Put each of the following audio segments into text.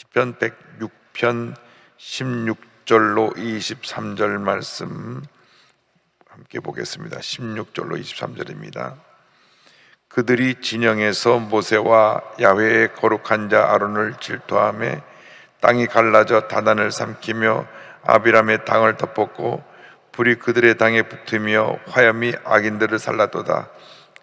시편 106편 16절로 23절 말씀 함께 보겠습니다. 16절로 23절입니다. 그들이 진영에서 모세와 야훼의 거룩한 자 아론을 질투하며 땅이 갈라져 다단을 삼키며 아비람의 당을 덮었고 불이 그들의 당에 붙으며 화염이 악인들을 살랐도다.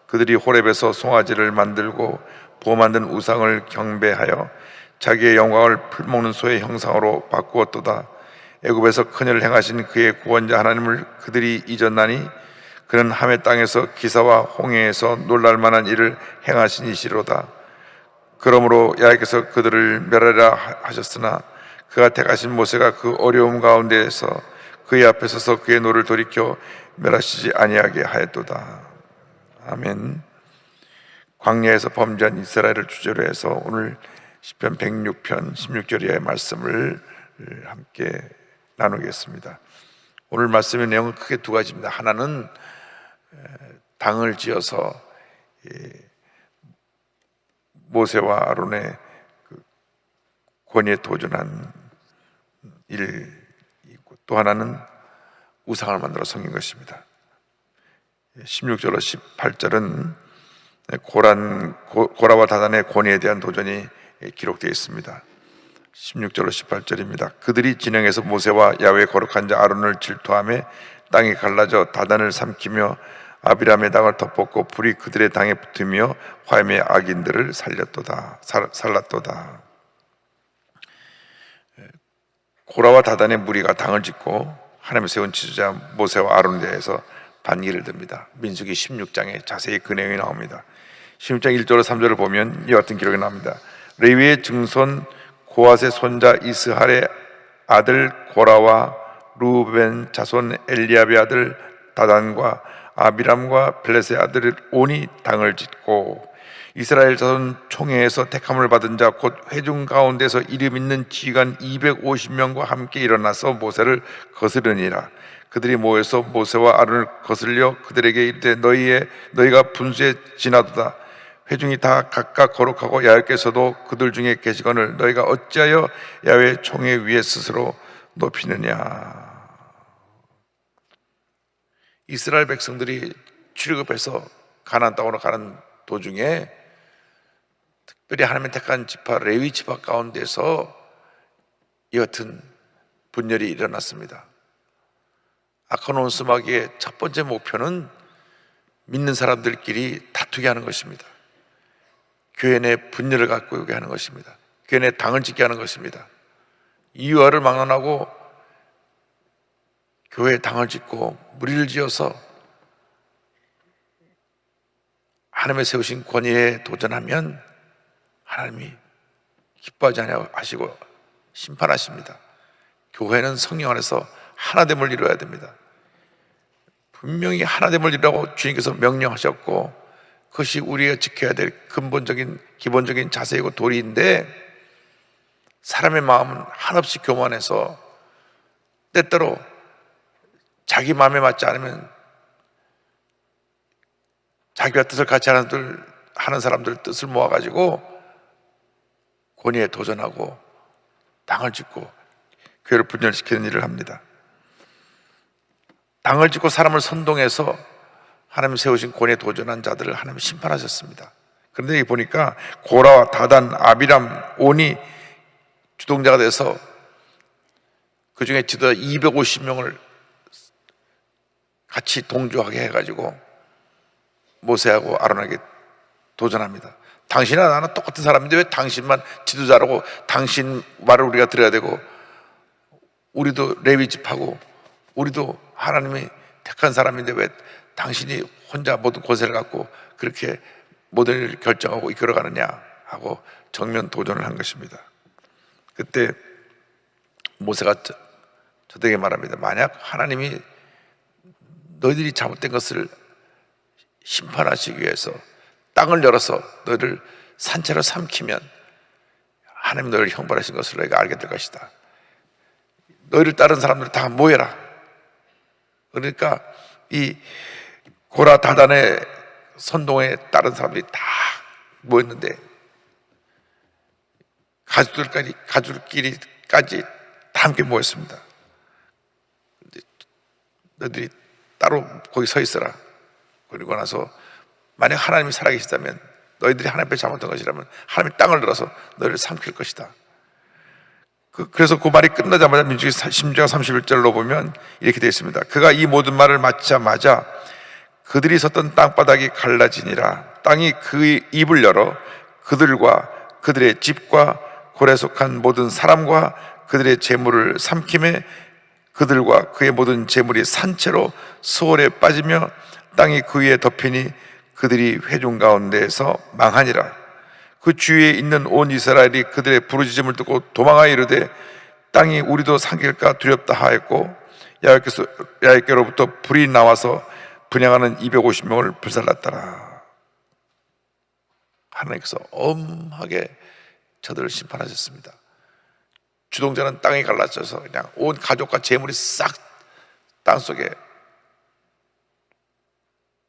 그들이 호렙에서 송아지를 만들고 부어 만든 우상을 경배하여 자기의 영광을 풀먹는 소의 형상으로 바꾸었도다. 애굽에서 큰일을 행하신 그의 구원자 하나님을 그들이 잊었나니 그는 함의 땅에서 기사와 홍해에서 놀랄만한 일을 행하신 이시로다. 그러므로 야훼께서 그들을 멸하라 하셨으나 그가 택하신 모세가 그 어려움 가운데에서 그의 앞에 서서 그의 노를 돌이켜 멸하시지 아니하게 하였도다. 아멘. 광야에서 범죄한 이스라엘을 주제로 해서 오늘 시편 106편 16절 이하의 말씀을 함께 나누겠습니다. 오늘 말씀의 내용은 크게 두 가지입니다. 하나는 당을 지어서 모세와 아론의 권위에 도전한 일이고, 또 하나는 우상을 만들어 섬긴 것입니다. 16절로 18절은 고라와 다단의 권위에 대한 도전이 기록되어 있습니다. 16절로 18절입니다. 그들이 진영에서 모세와 야훼의 거룩한 자 아론을 질투하며 땅이 갈라져 다단을 삼키며 아비람의 당을 덮었고 불이 그들의 당에 붙으며 화염의 악인들을 살랐도다. 고라와 다단의 무리가 당을 짓고 하나님이 세운 지도자 모세와 아론에 대해서 반기를 듭니다. 민수기 16장에 자세히 그 내용이 나옵니다. 16장 1절로 3절을 보면 이와 같은 기록이 나옵니다. 레위의 증손 고앗의 손자 이스할의 아들 고라와 루벤 자손 엘리압의 아들 다단과 아비람과 블레셋의 아들 온이 당을 짓고 이스라엘 자손 총회에서 택함을 받은 자 곧 회중 가운데서 이름 있는 지휘관 250명과 함께 일어나서 모세를 거스르니라. 그들이 모여서 모세와 아론을 거슬려 그들에게 이르되 너희가 분수에 지나도다. 회중이 다 각각 거룩하고 야훼께서도 그들 중에 계시거늘 너희가 어찌하여 야훼 총회 위에 스스로 높이느냐. 이스라엘 백성들이 출애굽해서 가나안 땅으로 가는 도중에 특별히 하나님의 택한 지파 레위 지파 가운데서 이 같은 분열이 일어났습니다. 악한 원수마귀의 첫 번째 목표는 믿는 사람들끼리 다투게 하는 것입니다. 교회 내 분열을 갖고 오게 하는 것입니다. 교회 내 당을 짓게 하는 것입니다. 이유화를 막론하고 교회에 당을 짓고 무리를 지어서 하나님의 세우신 권위에 도전하면 하나님이 기뻐하지 아니하시고 심판하십니다. 교회는 성령 안에서 하나됨을 이루어야 됩니다. 분명히 하나됨을 이루라고 주님께서 명령하셨고 그것이 우리가 지켜야 될 근본적인 기본적인 자세이고 도리인데 사람의 마음은 한없이 교만해서 때때로 자기 마음에 맞지 않으면 자기와 뜻을 같이 하는 사람들 뜻을 모아가지고 권위에 도전하고 당을 짓고 교회를 분열시키는 일을 합니다. 당을 짓고 사람을 선동해서 하나님 세우신 권위에 도전한 자들을 하나님이 심판하셨습니다. 그런데 여기 보니까 고라와 다단, 아비람, 온이 주동자가 돼서 그 중에 지도자 250명을 같이 동조하게 해가지고 모세하고 아론에게 도전합니다. 당신이나 나는 똑같은 사람인데 왜 당신만 지도자라고 당신 말을 우리가 들어야 되고 우리도 레위 집하고 우리도 하나님이 택한 사람인데 왜 당신이 혼자 모든 권세를 갖고 그렇게 모든 일을 결정하고 이끌어가느냐 하고 정면 도전을 한 것입니다. 그때 모세가 저들에게 말합니다. 만약 하나님이 너희들이 잘못된 것을 심판하시기 위해서 땅을 열어서 너희를 산채로 삼키면 하나님이 너희를 형벌하신 것을 너희가 알게 될 것이다. 너희를 따른 사람들 다 모여라. 그러니까 이 고라 다단의 선동에 따른 사람들이 다 모였는데 가족들끼리까지 다 함께 모였습니다. 너희들이 따로 거기 서 있어라. 그리고 나서 만약 하나님이 살아계시다면, 너희들이 하나님 앞에 잘못한 것이라면 하나님이 땅을 들어서 너희를 삼킬 것이다. 그래서 그 말이 끝나자마자 민수기 10장 31절로 보면 이렇게 되어 있습니다. 그가 이 모든 말을 마치자마자 그들이 섰던 땅바닥이 갈라지니라. 땅이 그의 입을 열어 그들과 그들의 집과 골에 속한 모든 사람과 그들의 재물을 삼킴에 그들과 그의 모든 재물이 산채로 수월에 빠지며 땅이 그 위에 덮이니 그들이 회중 가운데에서 망하니라. 그 주위에 있는 온 이스라엘이 그들의 부르짖음을 듣고 도망하여 이르되 땅이 우리도 삼킬까 두렵다 하였고 야훼께로부터 불이 나와서 분향하는 250명을 불살랐더라. 하나님께서 엄하게 저들을 심판하셨습니다. 주동자는 땅에 갈라져서 그냥 온 가족과 재물이 싹 땅속에,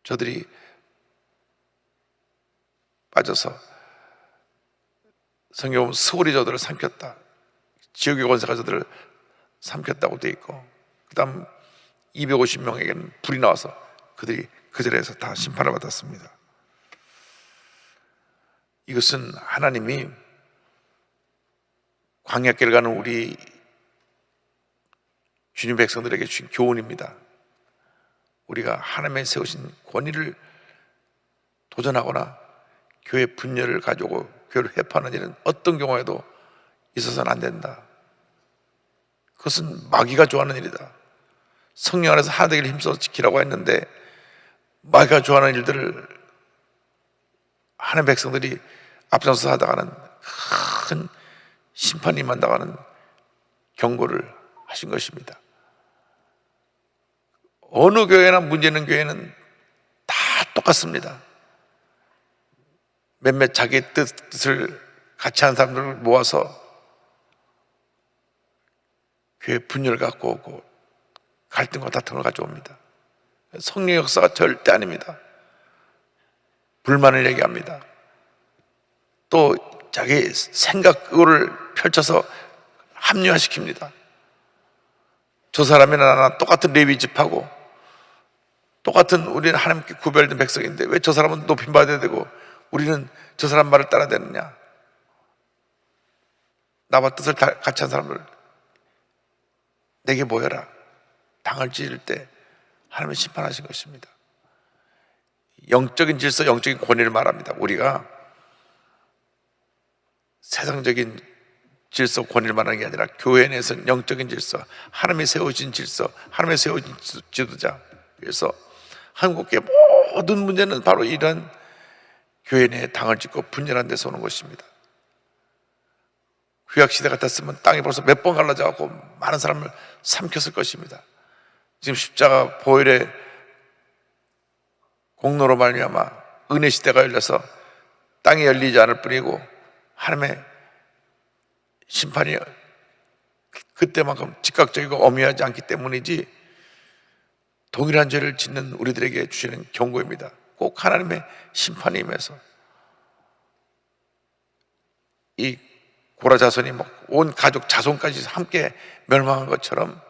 저들이 빠져서 성경에 보면 스올이 저들을 삼켰다, 지옥의 권세가 저들을 삼켰다고 되어 있고, 그 다음 250명에게는 불이 나와서 그들이 그 자리에서 다 심판을 받았습니다. 이것은 하나님이 광야길을 가는 우리 주님 백성들에게 주신 교훈입니다. 우리가 하나님의 세우신 권위를 도전하거나 교회 분열을 가지고 교회를 회파하는 일은 어떤 경우에도 있어서는 안 된다. 그것은 마귀가 좋아하는 일이다. 성령 안에서 하나 되기를 힘써서 지키라고 했는데, 마귀가 좋아하는 일들을 하나님의 백성들이 앞장서서 하다가는 큰 심판이 임한다는 경고를 하신 것입니다. 어느 교회나 문제 있는 교회는 다 똑같습니다. 몇몇 자기 뜻을 같이 하는 사람들을 모아서 교회 분열을 갖고 오고 갈등과 다툼을 가져옵니다. 성령의 역사가 절대 아닙니다. 불만을 얘기합니다. 또 자기 생각을 펼쳐서 합리화시킵니다. 저 사람이나 나나 똑같은 레위 집하고 똑같은, 우리는 하나님께 구별된 백성인데 왜 저 사람은 높임받아야 되고 우리는 저 사람 말을 따라야 되느냐. 나와 뜻을 같이 한 사람을 내게 모여라. 당을 지을 때 하나님은 심판하신 것입니다. 영적인 질서, 영적인 권위를 말합니다. 우리가 세상적인 질서, 권위를 말하는 게 아니라 교회 내에서는 영적인 질서, 하나님이 세우신 질서, 하나님이 세우신 지도자. 그래서 한국의 모든 문제는 바로 이런 교회 내에 당을 짓고 분열한 데서 오는 것입니다. 구약시대 같았으면 땅이 벌써 몇 번 갈라져갖고 많은 사람을 삼켰을 것입니다. 지금 십자가 보혈의 공로로 말미암아 은혜 시대가 열려서 땅이 열리지 않을 뿐이고 하나님의 심판이 그때만큼 즉각적이고 엄미하지 않기 때문이지, 동일한 죄를 짓는 우리들에게 주시는 경고입니다. 꼭 하나님의 심판이 임해서 이 고라 자손이 온 가족 자손까지 함께 멸망한 것처럼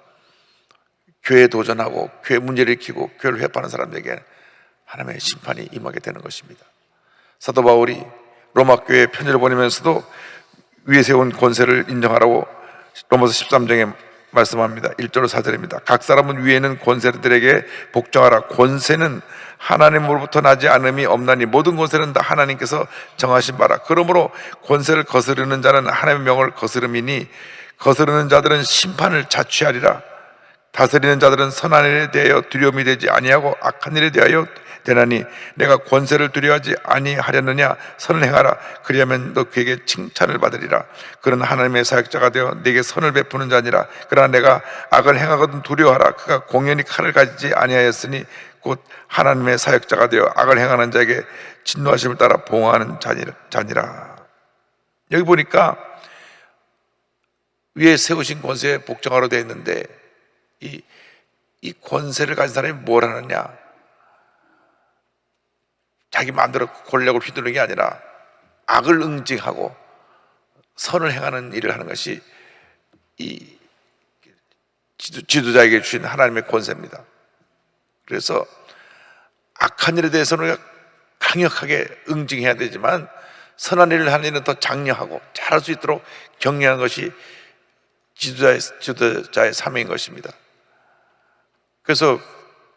교회에 도전하고 교회 문제를 일으키고 교회를 회파하는 사람들에게 하나님의 심판이 임하게 되는 것입니다. 사도 바울이 로마 교회에 편지를 보내면서도 위에 세운 권세를 인정하라고 로마서 13장에 말씀합니다. 1절 4절입니다. 각 사람은 위에 있는 권세들에게 복종하라. 권세는 하나님으로부터 나지 않음이 없나니 모든 권세는 다 하나님께서 정하신 바라. 그러므로 권세를 거스르는 자는 하나님의 명을 거스름이니 거스르는 자들은 심판을 자취하리라. 다스리는 자들은 선한 일에 대하여 두려움이 되지 아니하고 악한 일에 대하여 되나니 내가 권세를 두려워하지 아니하려느냐. 선을 행하라. 그리하면 너 그에게 칭찬을 받으리라. 그는 하나님의 사역자가 되어 내게 선을 베푸는 자니라. 그러나 내가 악을 행하거든 두려워하라. 그가 공연히 칼을 가지지 아니하였으니 곧 하나님의 사역자가 되어 악을 행하는 자에게 진노하심을 따라 봉하는 자니라. 여기 보니까 위에 세우신 권세에 복종하러 되어 있는데 이 권세를 가진 사람이 뭘 하느냐? 자기 마음대로 권력을 휘두르는 게 아니라 악을 응징하고 선을 행하는 일을 하는 것이 이 지도자에게 주신 하나님의 권세입니다. 그래서 악한 일에 대해서는 우리가 강력하게 응징해야 되지만 선한 일을 하는 일은 더 장려하고 잘할 수 있도록 격려하는 것이 지도자의 사명인 것입니다. 그래서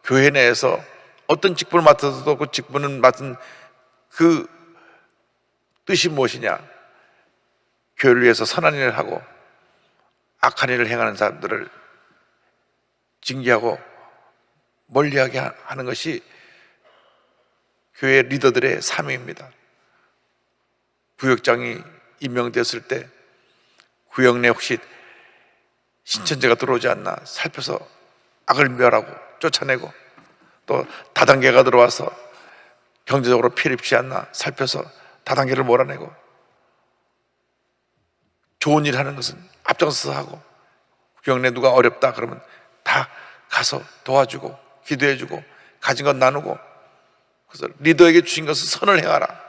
교회 내에서 어떤 직분을 맡아서도 그 직분을 맡은 그 뜻이 무엇이냐? 교회를 위해서 선한 일을 하고 악한 일을 행하는 사람들을 징계하고 멀리하게 하는 것이 교회 리더들의 사명입니다. 구역장이 임명되었을 때 구역 내 혹시 신천지가 들어오지 않나 살펴서 악을 멸하고 쫓아내고, 또 다단계가 들어와서 경제적으로 피해를 입지 않나 살펴서 다단계를 몰아내고, 좋은 일 하는 것은 앞장서서 하고, 구역 내 누가 어렵다 그러면 다 가서 도와주고 기도해주고 가진 것 나누고, 그래서 리더에게 주신 것은 선을 행하라.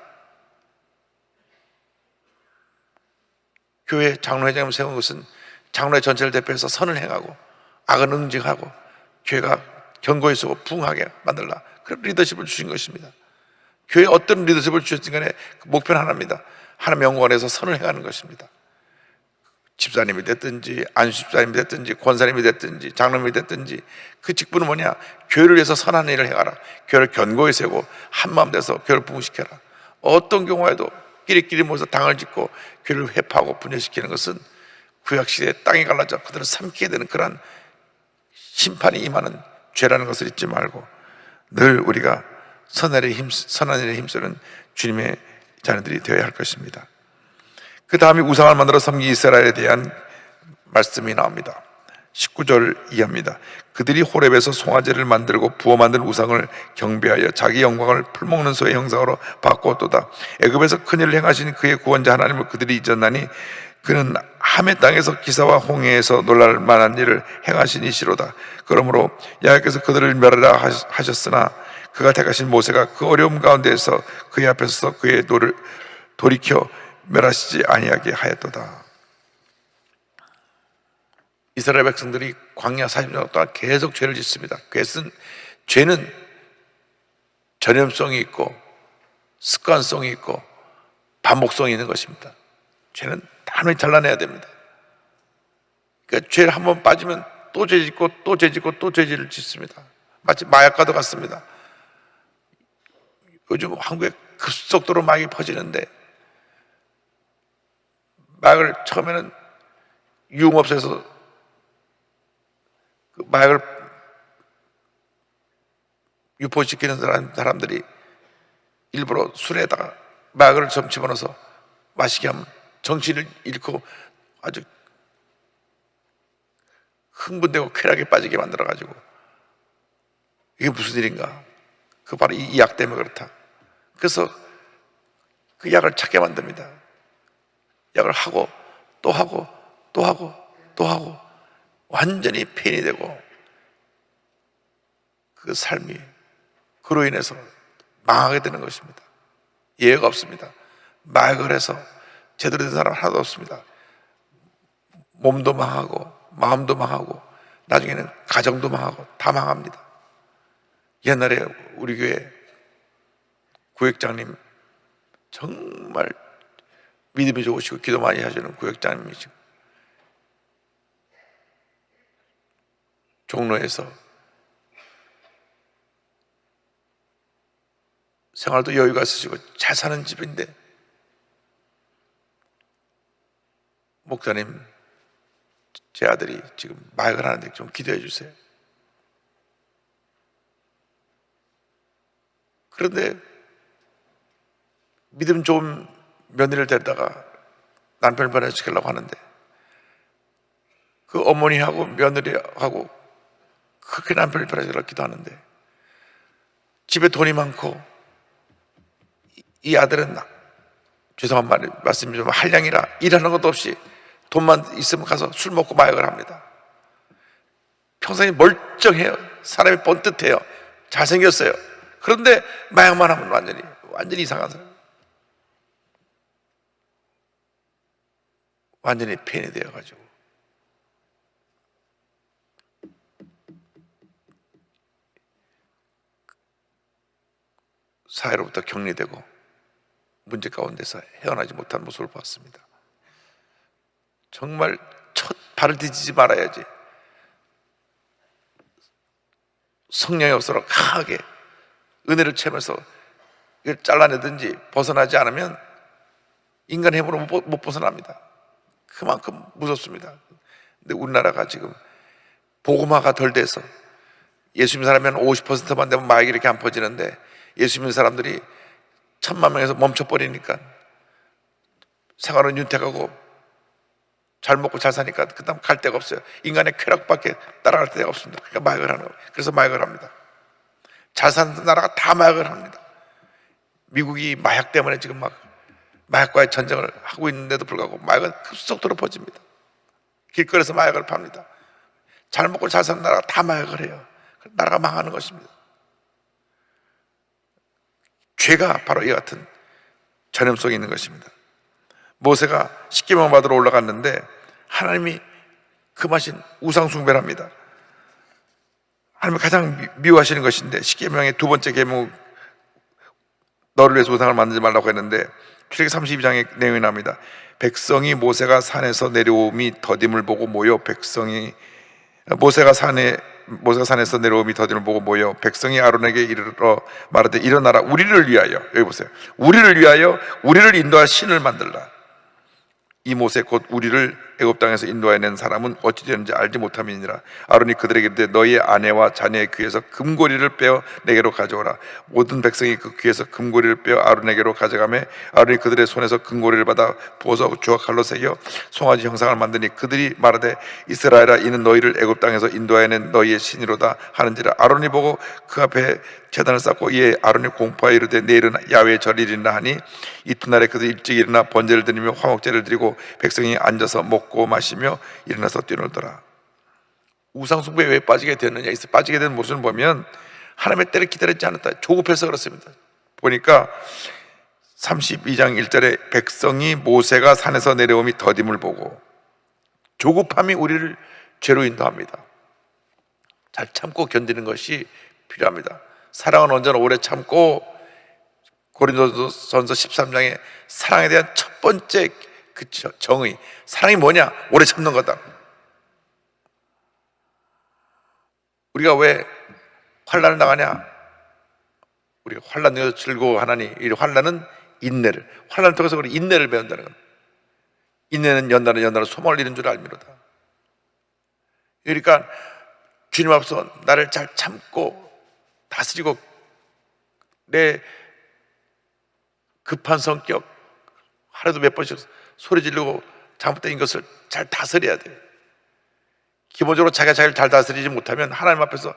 교회 장로회장을 세운 것은 장로회 전체를 대표해서 선을 행하고 악은 응징하고 교회가 견고히 서고 부흥하게 만들라, 그런 리더십을 주신 것입니다. 교회에 어떤 리더십을 주셨든 간에 그 목표는 하나입니다. 하나님의 영광에서 선을 행하는 것입니다. 집사님이 됐든지 안수집사님이 됐든지 권사님이 됐든지 장로님이 됐든지 그 직분은 뭐냐? 교회를 위해서 선한 일을 행하라. 교회를 견고히 세우고 한마음 돼서 교회를 부흥시켜라. 어떤 경우에도 끼리끼리 모여서 당을 짓고 교회를 회파하고 분열시키는 것은 구약시대에 땅이 갈라져 그들을 삼키게 되는 그러한 심판이 임하는 죄라는 것을 잊지 말고 늘 우리가 선한 일에 힘쓰는 주님의 자녀들이 되어야 할 것입니다. 그 다음에 우상을 만들어 섬긴 이스라엘에 대한 말씀이 나옵니다. 19절 이하입니다. 그들이 호렙에서 송아지를 만들고 부어 만든 우상을 경배하여 자기 영광을 풀먹는 소의 형상으로 바꾸었도다. 애굽에서 큰일을 행하신 그의 구원자 하나님을 그들이 잊었나니 그는 함의 땅에서 기사와 홍해에서 놀랄 만한 일을 행하신 이시로다. 그러므로 여호와께서 그들을 멸하라 하셨으나 그가 택하신 모세가 그 어려움 가운데에서 그의 앞에 서서 그의 노를 돌이켜 멸하시지 아니하게 하였도다. 이스라엘 백성들이 광야 40년 동안 계속 죄를 짓습니다. 그것은 죄는 전염성이 있고 습관성이 있고 반복성이 있는 것입니다. 죄는 단호히 잘라내야 됩니다. 그러니까 죄를 한번 빠지면 또 죄 짓고 또 죄 짓고 또 죄를 짓습니다. 마치 마약과도 같습니다. 요즘 한국에 급속도로 마약이 퍼지는데, 마약을 처음에는 유흥업소에서 그 마약을 유포시키는 사람들이 일부러 술에다가 마약을 좀 집어넣어서 마시게 하면 정신을 잃고 아주 흥분되고 쾌락에 빠지게 만들어가지고, 이게 무슨 일인가? 그 바로 이 약 때문에 그렇다. 그래서 그 약을 찾게 만듭니다. 약을 하고 또 하고 또 하고 또 하고 완전히 폐인이 되고 그 삶이 그로 인해서 망하게 되는 것입니다. 예외가 없습니다. 마약을 해서 제대로 된 사람 하나도 없습니다. 몸도 망하고 마음도 망하고 나중에는 가정도 망하고 다 망합니다. 옛날에 우리 교회 구역장님, 정말 믿음이 좋으시고 기도 많이 하시는 구역장님이시고, 종로에서 생활도 여유가 있으시고 잘 사는 집인데, 목사님 제 아들이 지금 마약을 하는데 좀 기도해 주세요. 그런데 믿음 좋은 며느리를 데려다가 남편을 변화시키려고 하는데, 그 어머니하고 며느리하고 그렇게 남편을 변화시키려고 기도하는데, 집에 돈이 많고 이 아들은 죄송한 말씀이지만 한량이라 일하는 것도 없이 돈만 있으면 가서 술 먹고 마약을 합니다. 평생이 멀쩡해요. 사람이 번듯해요. 잘생겼어요. 그런데 마약만 하면 완전히 이상한 사람. 완전히 폐인이 되어가지고 사회로부터 격리되고 문제 가운데서 헤어나지 못한 모습을 봤습니다. 정말 첫 발을 디디지 말아야지. 성령이 없어서 강하게 은혜를 채면서 이걸 잘라내든지 벗어나지 않으면 인간의 힘으로 못 벗어납니다. 그만큼 무섭습니다. 근데 우리나라가 지금 복음화가 덜 돼서 예수 믿는 사람이 한 50%만 되면 마약이 이렇게 안 퍼지는데 예수 믿는 사람들이 1,000만 명에서 멈춰버리니까 생활은 윤택하고 잘 먹고 잘 사니까 그 다음 갈 데가 없어요. 인간의 쾌락밖에 따라갈 데가 없습니다. 그러니까 마약을 하는 거예요. 그래서 마약을 합니다. 잘 사는 나라가 다 마약을 합니다. 미국이 마약 때문에 지금 막 마약과의 전쟁을 하고 있는데도 불구하고 마약은 급속도로 퍼집니다. 길거리에서 마약을 팝니다. 잘 먹고 잘 사는 나라가 다 마약을 해요. 나라가 망하는 것입니다. 죄가 바로 이 같은 전염성이 있는 것입니다. 모세가 십계명 받으러 올라갔는데 하나님이 금하신 우상 숭배를 합니다. 하나님이 가장 미워하시는 것인데 십계명의 두 번째 계명, 너를 위해서 우상을 만들지 말라고 했는데 출애굽기 32장의 내용이 나옵니다. 백성이 모세가 산에서 내려옴이 더딤을 보고 모여 모세가 산에서 내려옴이 더딤을 보고 모여 백성이 아론에게 이르러 말하되 일어나라 우리를 위하여, 여기 보세요, 우리를 위하여 우리를 인도할 신을 만들라. 이 모세 곧 우리를 애굽 땅에서 인도해낸 사람은 어찌 되는지 알지 못함이니라. 아론이 그들에게 이르되 너희의 아내와 자녀의 귀에서 금고리를 빼어 내게로 가져오라. 모든 백성이 그 귀에서 금고리를 빼어 아론에게로 가져가매 아론이 그들의 손에서 금고리를 받아 부어서 주와 칼로 새겨 송아지 형상을 만드니 그들이 말하되 이스라엘아 이는 너희를 애굽 땅에서 인도해낸 너희의 신이로다 하는지라. 아론이 보고 그 앞에 제단을 쌓고 이에 아론이 공포하여 이르되 내일은 야훼의 절일이라 하니 이튿날에 그들이 일찍 일어나 번제를 드리며 화목제를 드리고 백성이 앉아서 먹고 마시며 일어나서 뛰놀더라. 우상 숭배에 왜 빠지게 됐느냐, 빠지게 된 모습을 보면 하나님의 때를 기다리지 않았다, 조급해서 그렇습니다. 보니까 32장 1절에 백성이 모세가 산에서 내려옴이 더딤을 보고, 조급함이 우리를 죄로 인도합니다. 잘 참고 견디는 것이 필요합니다. 사랑은 언제나 오래 참고, 고린도전서 13장에 사랑에 대한 첫 번째 그 정의, 사랑이 뭐냐? 오래 참는 거다. 우리가 왜 환난을 당하냐? 우리가 환난 중에서 즐거워하나니 이 환난은 인내를, 환난을 통해서 우리 인내를 배운다는 겁니다. 인내는 연단은 소망을 이룬 줄 알미로다. 그러니까 주님 앞서 나를 잘 참고 다스리고 내 급한 성격, 하루도 몇 번씩 소리 지르고 잘못된 것을 잘 다스려야 돼요. 기본적으로 자기가 자기를 잘 다스리지 못하면 하나님 앞에서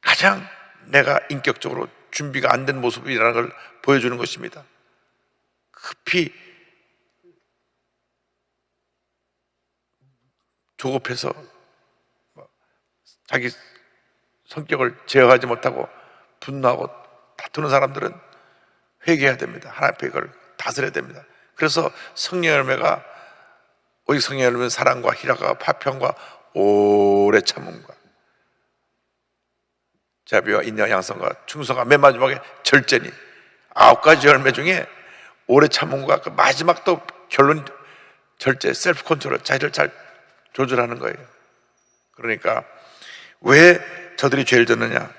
가장 내가 인격적으로 준비가 안 된 모습이라는 걸 보여주는 것입니다. 급히 조급해서 자기 성격을 제어하지 못하고 분노하고 다투는 사람들은 회개해야 됩니다. 하나님 앞에 이걸 다스려야 됩니다. 그래서 성령의 열매가, 오직 성령의 열매는 사랑과 희락과 화평과 오래 참음과 자비와 인내와 양선과 충성과 맨 마지막에 절제니, 9가지 열매 중에 오래 참음과 그 마지막 또 결론 절제, 셀프 컨트롤, 자기를 잘 조절하는 거예요. 그러니까 왜 저들이 죄를 졌느냐?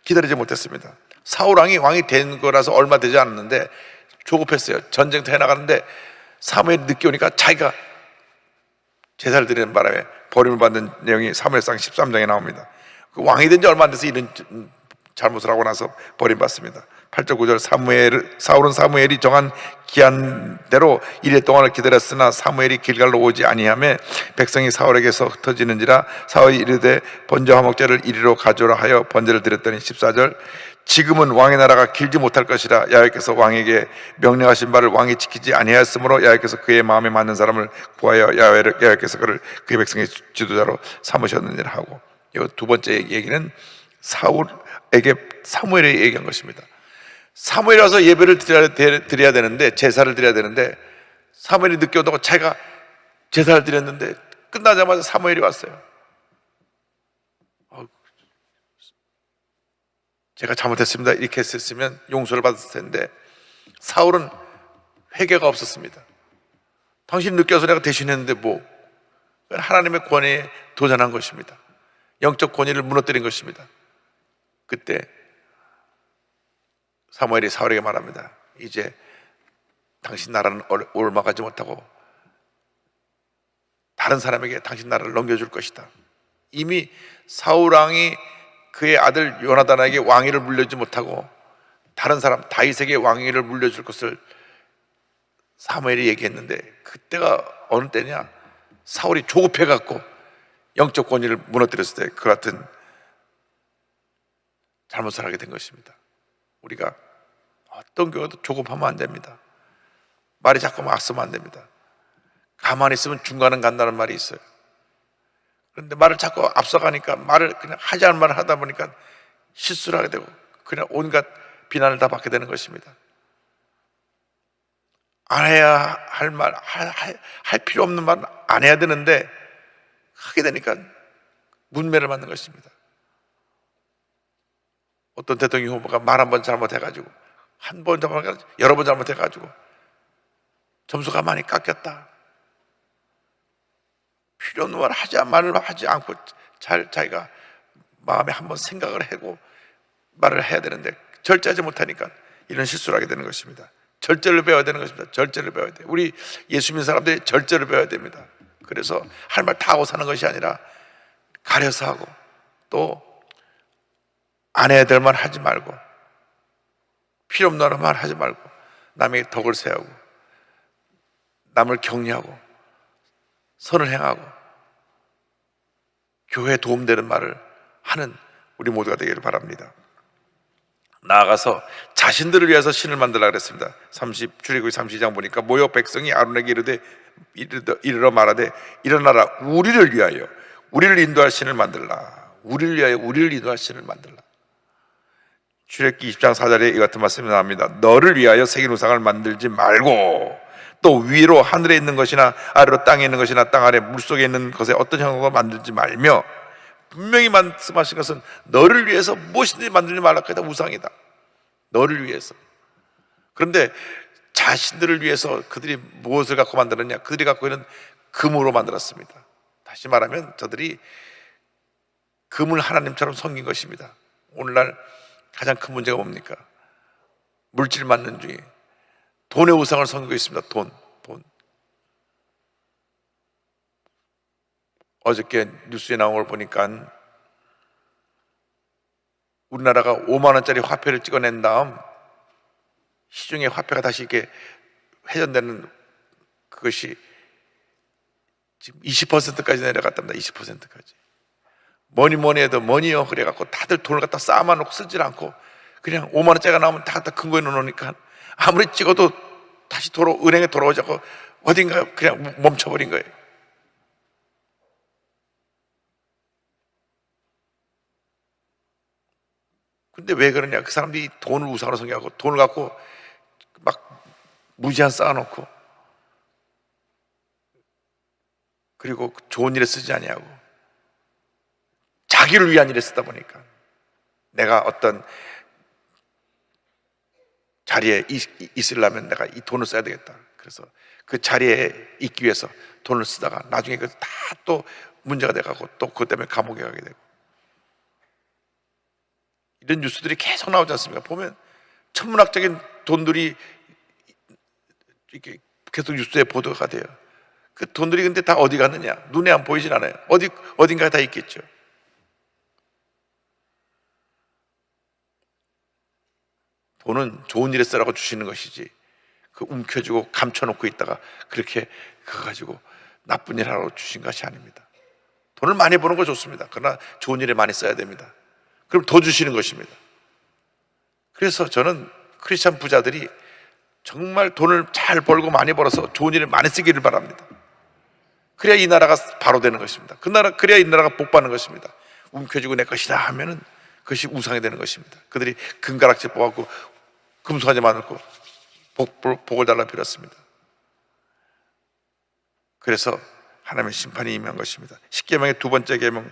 기다리지 못했습니다. 사울 왕이 된 거라서 얼마 되지 않았는데 조급했어요. 전쟁터 해나가는데 사무엘이 늦게 오니까 자기가 제사를 드리는 바람에 버림을 받는 내용이 사무엘상 13장에 나옵니다. 그 왕이 된 지 얼마 안 돼서 이런 잘못을 하고 나서 버림받습니다. 8절 9절 사울은 사무엘이 정한 기한대로 이래 동안을 기다렸으나 사무엘이 길갈로 오지 아니하매 백성이 사울에게서 흩어지는지라 사울이 이르되 번제 화목제를 이리로 가져오라 하여 번제를 드렸더니 14절 지금은 왕의 나라가 길지 못할 것이라 야훼께서 왕에게 명령하신 바를 왕이 지키지 아니하였으므로 야훼께서 그의 마음에 맞는 사람을 구하여 야훼께서 그를 그의 백성의 지도자로 삼으셨느니라 하고, 이 두 번째 얘기는 사무엘에게 얘기한 것입니다. 사무엘이 와서 예배를 드려야 되는데, 제사를 드려야 되는데 사무엘이 늦게 온다고 자기가 제사를 드렸는데 끝나자마자 사무엘이 왔어요. 제가 잘못했습니다 이렇게 했으면 용서를 받았을 텐데 사울은 회개가 없었습니다. 당신 느껴서 내가 대신했는데 뭐, 하나님의 권위에 도전한 것입니다. 영적 권위를 무너뜨린 것입니다. 그때 사무엘이 사울에게 말합니다. 이제 당신 나라는 옮아가지 못하고 다른 사람에게 당신 나라를 넘겨줄 것이다. 이미 사울 왕이 그의 아들 요나단에게 왕위를 물려주지 못하고 다른 사람 다윗에게 왕위를 물려줄 것을 사무엘이 얘기했는데, 그때가 어느 때냐, 사울이 조급해갖고 영적 권위를 무너뜨렸을 때 그 같은 잘못을 하게 된 것입니다. 우리가 어떤 경우도 조급하면 안 됩니다. 말이 자꾸만 앞서면 안 됩니다. 가만히 있으면 중간은 간다는 말이 있어요. 그런데 말을 자꾸 앞서가니까, 말을 그냥 하지 않은 말을 하다 보니까 실수를 하게 되고 그냥 온갖 비난을 다 받게 되는 것입니다. 안 해야 할 말, 할 필요 없는 말은 안 해야 되는데 하게 되니까 문매를 맞는 것입니다. 어떤 대통령 후보가 말 한 번 잘못해가지고, 한 번 잘못해가지고, 여러 번 잘못해가지고 점수가 많이 깎였다. 필요 없는 말을 하지 않고 자기가 마음에 한번 생각을 하고 말을 해야 되는데 절제하지 못하니까 이런 실수를 하게 되는 것입니다. 절제를 배워야 되는 것입니다. 절제를 배워야 돼요. 우리 예수 믿는 사람들이 절제를 배워야 됩니다. 그래서 할 말 다 하고 사는 것이 아니라 가려서 하고, 또 안 해야 될 말 하지 말고, 필요 없는 말 하지 말고, 남에게 덕을 세우고, 남을 격려하고, 선을 행하고, 교회에 도움되는 말을 하는 우리 모두가 되기를 바랍니다. 나아가서 자신들을 위해서 신을 만들라 그랬습니다. 출애굽기 32장 보니까 모여 백성이 아론에게 이르러 말하되, 일어나라, 우리를 위하여 우리를 인도할 신을 만들라. 우리를 위하여 우리를 인도할 신을 만들라. 출애굽기 20장 4절에 이 같은 말씀이 나옵니다. 너를 위하여 새긴 우상을 만들지 말고, 또 위로 하늘에 있는 것이나 아래로 땅에 있는 것이나 땅 아래 물속에 있는 것에 어떤 형상도 만들지 말며, 분명히 말씀하신 것은 너를 위해서 무엇이든지 만들지 말라. 그게 다 우상이다. 너를 위해서. 그런데 자신들을 위해서 그들이 무엇을 갖고 만들었냐? 그들이 갖고 있는 금으로 만들었습니다. 다시 말하면 저들이 금을 하나님처럼 섬긴 것입니다. 오늘날 가장 큰 문제가 뭡니까? 물질 만능 중에 돈의 우상을 섬기고 있습니다. 돈. 어저께 뉴스에 나온 걸 보니까 우리나라가 5만 원짜리 화폐를 찍어낸 다음 시중에 화폐가 다시 이렇게 회전되는 그것이 지금 20%까지 내려갔답니다. 20%까지. 뭐니 해도 뭐니요 그래갖고 다들 돈을 갖다 쌓아만 놓고 쓰질 않고 그냥 5만 원짜리가 나오면 다 갖다 큰 거에 넣어놓으니까 아무리 찍어도 다시 은행에 돌아오지 않고 어딘가 그냥 멈춰버린 거예요. 근데 왜 그러냐? 그 사람들이 돈을 우상으로 섬겨갖고 돈을 갖고 막 무제한 쌓아놓고, 그리고 좋은 일에 쓰지 아니하고 자기를 위한 일에 쓰다 보니까, 내가 어떤 자리에 있으려면 내가 이 돈을 써야 되겠다. 그래서 그 자리에 있기 위해서 돈을 쓰다가 나중에 그 다 또 문제가 돼가고 또 그것 때문에 감옥에 가게 되고, 이런 뉴스들이 계속 나오지 않습니까? 보면 천문학적인 돈들이 이렇게 계속 뉴스에 보도가 돼요. 그 돈들이 근데 다 어디 갔느냐? 눈에 안 보이진 않아요. 어딘가에 다 있겠죠. 돈은 좋은 일에 쓰라고 주시는 것이지, 그 움켜쥐고 감춰놓고 있다가 그렇게 그거 가지고 나쁜 일 하라고 주신 것이 아닙니다. 돈을 많이 버는 거 좋습니다. 그러나 좋은 일에 많이 써야 됩니다. 그럼 더 주시는 것입니다. 그래서 저는 크리스찬 부자들이 정말 돈을 잘 벌고 많이 벌어서 좋은 일에 많이 쓰기를 바랍니다. 그래야 이 나라가 바로 되는 것입니다. 그래야 이 나라가 복 받는 것입니다. 움켜쥐고 내 것이다 하면은 그것이 우상이 되는 것입니다. 그들이 금가락지 뽑았고 금송아지 만들고 복을 달라 빌었습니다. 그래서 하나님의 심판이 임한 것입니다. 10계명의 두 번째 계명,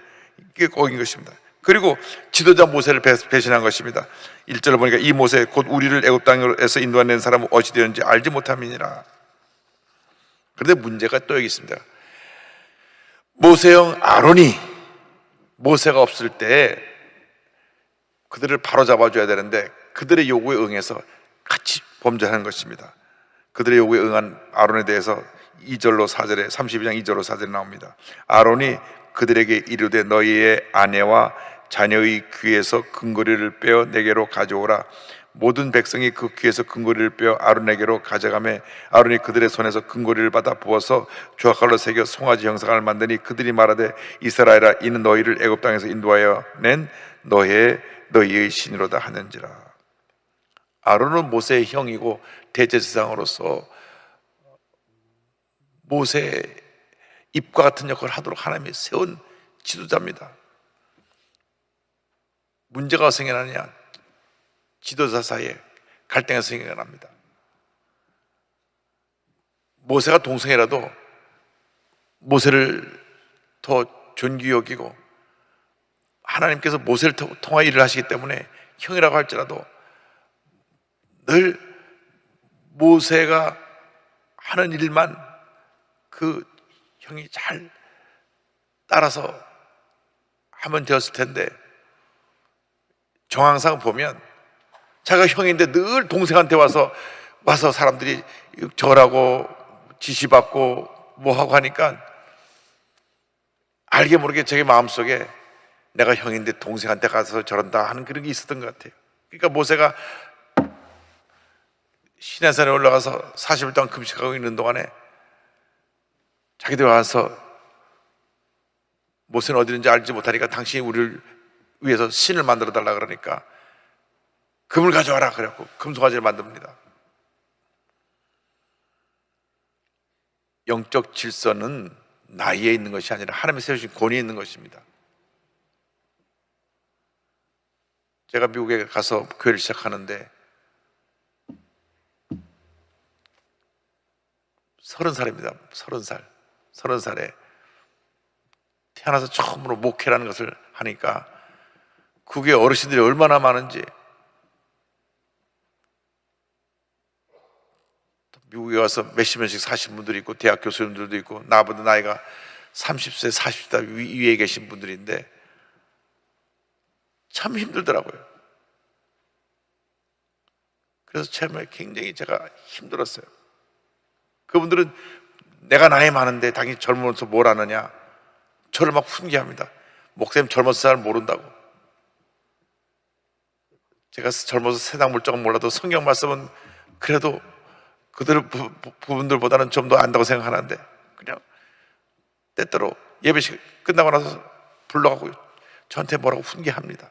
이게 꼭인 것입니다. 그리고 지도자 모세를 배신한 것입니다. 1절을 보니까 이 모세 곧 우리를 애굽 땅에서 인도하는 사람은 어찌 되었는지 알지 못함이니라. 그런데 문제가 또 여기 있습니다. 모세형 아론이 모세가 없을 때 그들을 바로 잡아줘야 되는데 그들의 요구에 응해서 같이 범죄하는 것입니다. 그들의 요구에 응한 아론에 대해서 2절로 4절에 32장 2절로 4절에 나옵니다. 아론이 그들에게 이르되 너희의 아내와 자녀의 귀에서 금고리를 빼어 내게로 가져오라. 모든 백성이 그 귀에서 금고리를 빼어 아론에게로 가져가매 아론이 그들의 손에서 금고리를 받아 부어서 조각칼로 새겨 송아지 형상을 만드니 그들이 말하되 이스라엘아 이는 너희를 애굽 땅에서 인도하여 낸 너희의 신이로다 하는지라. 아론은 모세의 형이고 대제사장으로서 모세의 입과 같은 역할을 하도록 하나님이 세운 지도자입니다. 문제가 생겨나냐? 지도자 사이에 갈등이 생겨납니다. 모세가 동생이라도 모세를 더 존귀히 여기고 하나님께서 모세를 통하 일을 하시기 때문에 형이라고 할지라도 늘 모세가 하는 일만 그 형이 잘 따라서 하면 되었을 텐데 정황상 보면 자기가 형인데 늘 동생한테 와서 사람들이 절하고 지시받고 뭐하고 하니까 알게 모르게 자기 마음속에 내가 형인데 동생한테 가서 저런다 하는 그런 게 있었던 것 같아요. 그러니까 모세가 시내산에 올라가서 40일 동안 금식하고 있는 동안에 자기들 와서 모세는 어디 있는지 알지 못하니까 당신이 우리를 위해서 신을 만들어 달라 그러니까 금을 가져와라 그래갖고 금송아지를 만듭니다. 영적 질서는 나이에 있는 것이 아니라 하나님이 세우신 권위에 있는 것입니다. 제가 미국에 가서 교회를 시작하는데 30살입니다. 30살에 태어나서 처음으로 목회라는 것을 하니까 그게 어르신들이 얼마나 많은지. 미국에 와서 몇십 년씩 사신 분들이 있고 대학 교수님들도 있고 나보다 나이가 30세 40세 위에 계신 분들인데 참 힘들더라고요. 그래서 처음에 굉장히 제가 힘들었어요. 그분들은 내가 나이 많은데 당연히 젊어서 뭘 아느냐 저를 막 훈계합니다. 목사님 젊어서 잘 모른다고. 제가 젊어서 세상 물정은 몰라도 성경 말씀은 그래도 그분들보다는 좀 더 안다고 생각하는데 그냥 때때로 예배식 끝나고 나서 불러가고 저한테 뭐라고 훈계합니다.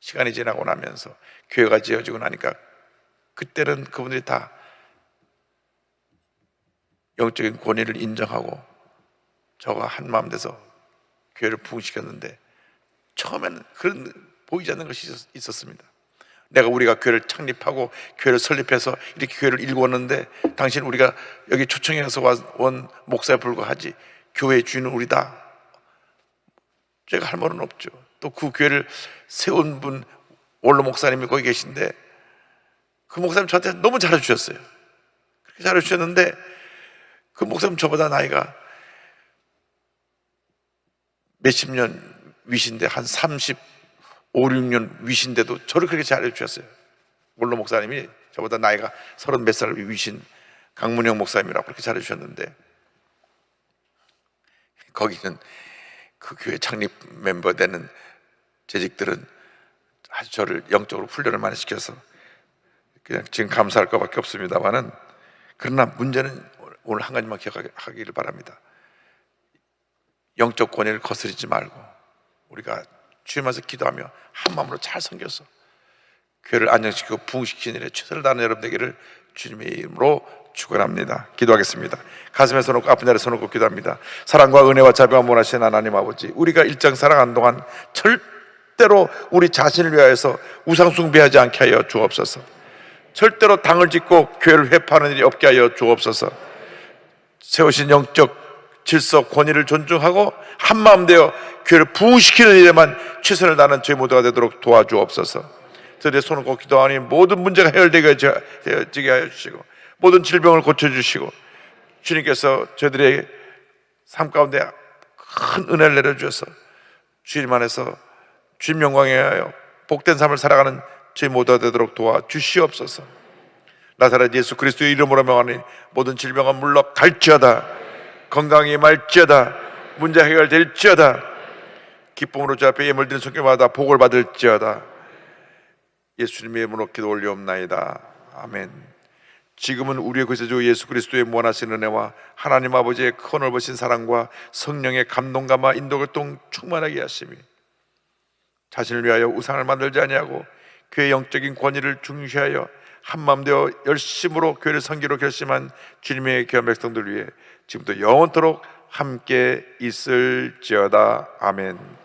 시간이 지나고 나면서 교회가 지어지고 나니까 그때는 그분들이 다 영적인 권위를 인정하고 저가 한마음 돼서 교회를 부흥시켰는데 처음에는 그런 보이지 않는 것이 있었습니다. 우리가 교회를 창립하고 교회를 설립해서 이렇게 교회를 일구었는데 당신 우리가 여기 초청해서 온 목사에 불과하지 교회의 주인은 우리다. 제가 할 말은 없죠. 또 그 교회를 세운 분 원로 목사님이 거기 계신데 그 목사님 저한테 너무 잘해주셨어요. 그렇게 잘해주셨는데 그 목사님 저보다 나이가 몇십 년 위신데 한 35, 6년 위신데도 저를 그렇게 잘해주셨어요. 원로 목사님이 저보다 나이가 30몇 살 위신 강문영 목사님이라고 그렇게 잘해주셨는데 거기는 그 교회 창립 멤버 되는 재직들은 아주 저를 영적으로 훈련을 많이 시켜서 그냥 지금 감사할 것밖에 없습니다만은 그러나 문제는 오늘 한 가지만 기억하기를 바랍니다. 영적 권위를 거스르지 말고 우리가 주님께서 기도하며 한 마음으로 잘 섬겨서 교회를 안정시키고 부흥시키는 일에 최선을 다하는 여러분 되기를 주님의 이름으로 축원합니다. 기도하겠습니다. 가슴에 손 얹고 아픈 자리에 손 얹고 기도합니다. 사랑과 은혜와 자비와 원하시는 하나님 아버지, 우리가 일정 살아간 동안 절대로 우리 자신을 위하여서 우상 숭배하지 않게 하여 주옵소서. 절대로 당을 짓고 교회를 회파하는 일이 없게 하여 주옵소서. 세우신 영적 질서 권위를 존중하고 한마음 되어 교회를 부흥시키는 일에만 최선을 다하는 저희 모두가 되도록 도와주옵소서. 저들의 손을 꼭 기도하니 모든 문제가 해결되게 하여 주시고 모든 질병을 고쳐주시고 주님께서 저희들의 삶 가운데 큰 은혜를 내려주셔서 주님 안에서 주님 영광에 하여 복된 삶을 살아가는 저희 모두가 되도록 도와주시옵소서. 나사렛 예수 그리스도의 이름으로 명하니 모든 질병은 물러갈지어다. 건강이 말지어다. 문제 해결될지어다. 기쁨으로 주 앞에 예물 드리는 손길마다 복을 받을지어다. 예수님의 이름으로 기도 올리옵나이다. 아멘. 지금은 우리의 구세주 예수 그리스도의 무한하신 은혜와 하나님 아버지의 큰 넓으신 사랑과 성령의 감동감과 인도교통 충만하게 하심이 자신을 위하여 우상을 만들지 아니하고 교회의 영적인 권위를 중시하여 한마음 되어 열심으로 교회를 섬기로 결심한 주님의 귀한 백성들 위해 지금부터 영원토록 함께 있을지어다. 아멘.